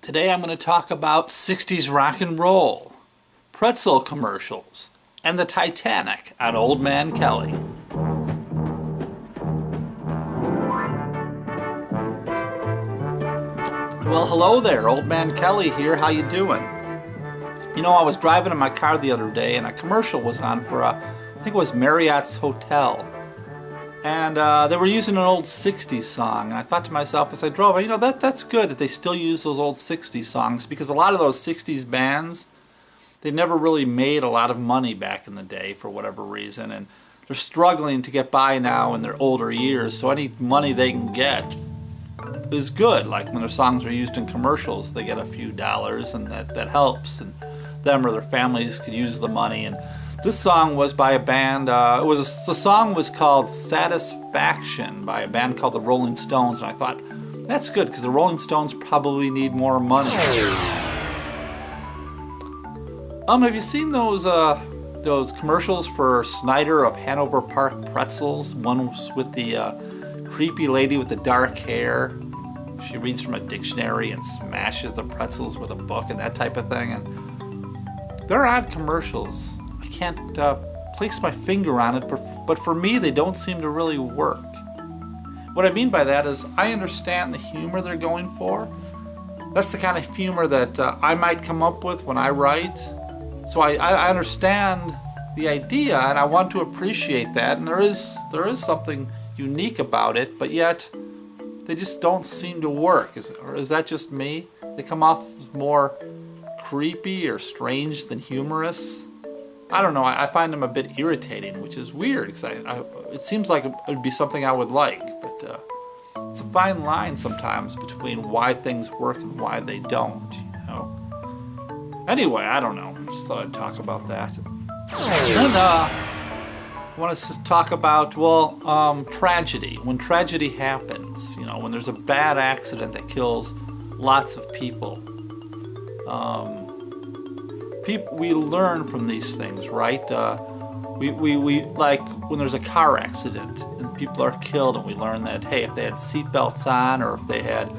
Today I'm going to talk about 60s rock and roll, pretzel commercials, and the Titanic on Old Man Kelley. Well, hello there, Old Man Kelley here. How you doing? You know, I was driving in my car the other day and a commercial was on for I think it was Marriott's Hotel. And they were using an old 60s song, and I thought to myself as I drove, you know, that's good that they still use those old 60s songs, because a lot of those 60s bands, they never really made a lot of money back in the day for whatever reason, and they're struggling to get by now in their older years, so any money they can get is good. Like when their songs are used in commercials, they get a few dollars, and that helps, and them or their families could use the money. And this song was by a band, the song was called Satisfaction by a band called the Rolling Stones, and I thought, that's good, because the Rolling Stones probably need more money. Have you seen those commercials for Snyder of Hanover Park Pretzels? One was with the creepy lady with the dark hair. She reads from a dictionary and smashes the pretzels with a book and that type of thing. And they're odd commercials. Can't place my finger on it, but for me they don't seem to really work. What I mean by that is I understand the humor they're going for. That's the kind of humor that I might come up with when I write. So I understand the idea and I want to appreciate that, and there is something unique about it, but yet they just don't seem to work. Or is that just me? They come off as more creepy or strange than humorous. I don't know, I find them a bit irritating, which is weird, because it seems like it would be something I would like, but it's a fine line sometimes between why things work and why they don't, you know. Anyway, I don't know, just thought I'd talk about that. And I want to talk about, tragedy. When tragedy happens, you know, when there's a bad accident that kills lots of people, we learn from these things, right? We like when there's a car accident and people are killed, and we learn that, hey, if they had seatbelts on or if they had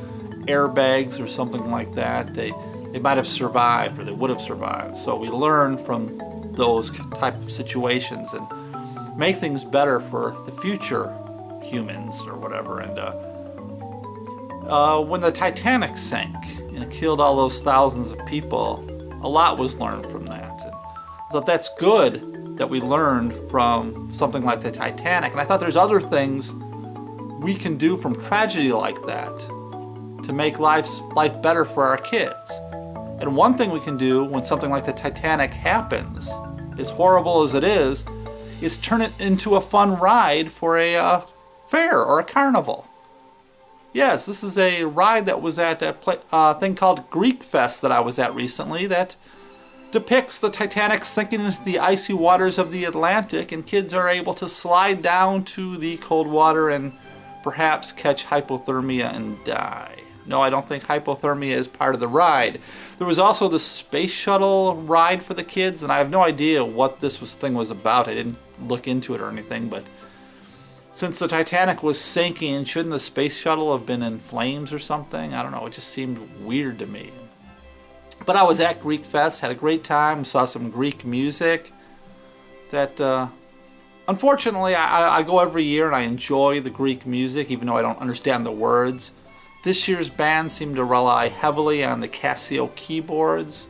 airbags or something like that, they might have survived, or they would have survived. So we learn from those type of situations and make things better for the future humans or whatever. And when the Titanic sank and it killed all those thousands of people, a lot was learned from that. And I thought that's good that we learned from something like the Titanic. And I thought there's other things we can do from tragedy like that to make life better for our kids. And one thing we can do when something like the Titanic happens, as horrible as it is turn it into a fun ride for a fair or a carnival. Yes, this is a ride that was at a thing called Greek Fest that I was at recently that depicts the Titanic sinking into the icy waters of the Atlantic, and kids are able to slide down to the cold water and perhaps catch hypothermia and die. No, I don't think hypothermia is part of the ride. There was also the space shuttle ride for the kids, and I have no idea what this thing was about. I didn't look into it or anything, but since the Titanic was sinking, shouldn't the space shuttle have been in flames or something? I don't know, it just seemed weird to me. But I was at Greek Fest, had a great time, saw some Greek music that, unfortunately, I go every year and I enjoy the Greek music, even though I don't understand the words. This year's band seemed to rely heavily on the Casio keyboards.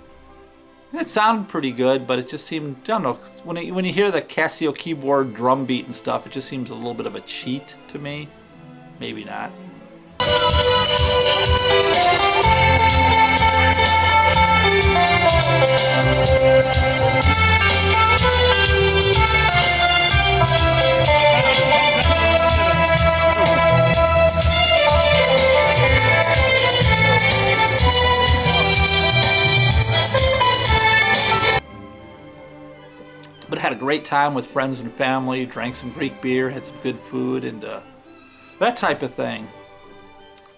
It sounded pretty good, but it just seemed, I don't know, when you hear the Casio keyboard drum beat and stuff, it just seems a little bit of a cheat to me. Maybe not. But had a great time with friends and family, drank some Greek beer, had some good food, and that type of thing.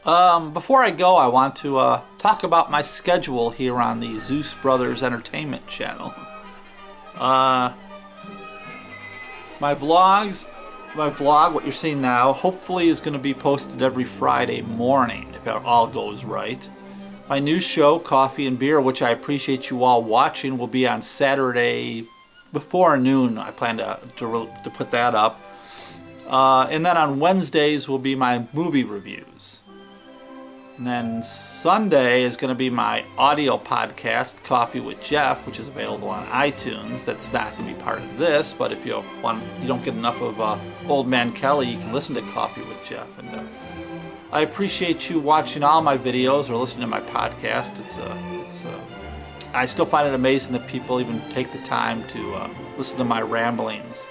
Before I go, I want to talk about my schedule here on the Zeus Brothers Entertainment channel. My vlog, what you're seeing now, hopefully is going to be posted every Friday morning, if it all goes right. My new show, Coffee and Beer, which I appreciate you all watching, will be on Saturday before noon. I plan to put that up. And then on Wednesdays will be my movie reviews. And then Sunday is going to be my audio podcast, Coffee with Jeff, which is available on iTunes. That's not going to be part of this, but if you don't get enough of Old Man Kelley, you can listen to Coffee with Jeff. And I appreciate you watching all my videos or listening to my podcast. I still find it amazing that people even take the time to listen to my ramblings.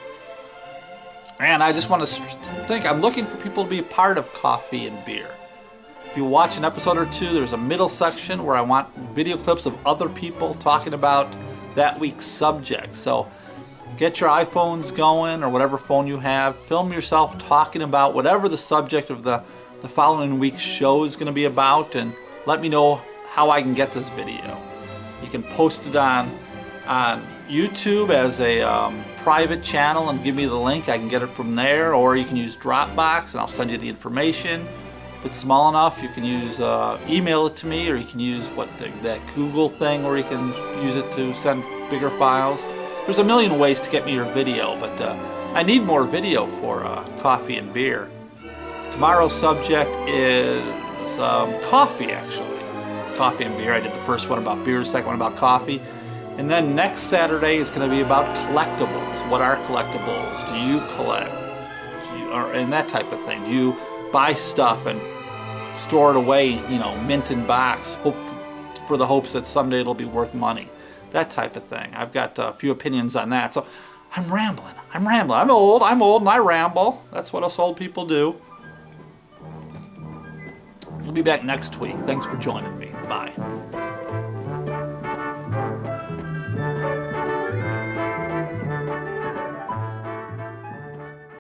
And I just want to think, I'm looking for people to be a part of Coffee and Beer. If you watch an episode or two, there's a middle section where I want video clips of other people talking about that week's subject. So get your iPhones going or whatever phone you have. Film yourself talking about whatever the subject of the following week's show is going to be about, and let me know how I can get this video. You can post it on YouTube as a private channel and give me the link. I can get it from there, or you can use Dropbox and I'll send you the information. If it's small enough, you can use email it to me, or you can use that Google thing where you can use it to send bigger files. There's a million ways to get me your video, but I need more video for Coffee and Beer. Tomorrow's subject is coffee, actually. Coffee and beer. I did the first one about beer, the second one about coffee. And then next Saturday is going to be about collectibles. What are collectibles? Do you collect? And that type of thing. Do you buy stuff and store it away, mint in box, for the hopes that someday it'll be worth money? That type of thing. I've got a few opinions on that. So I'm rambling. I'm old and I ramble. That's what us old people do. We'll be back next week. Thanks for joining me. Bye.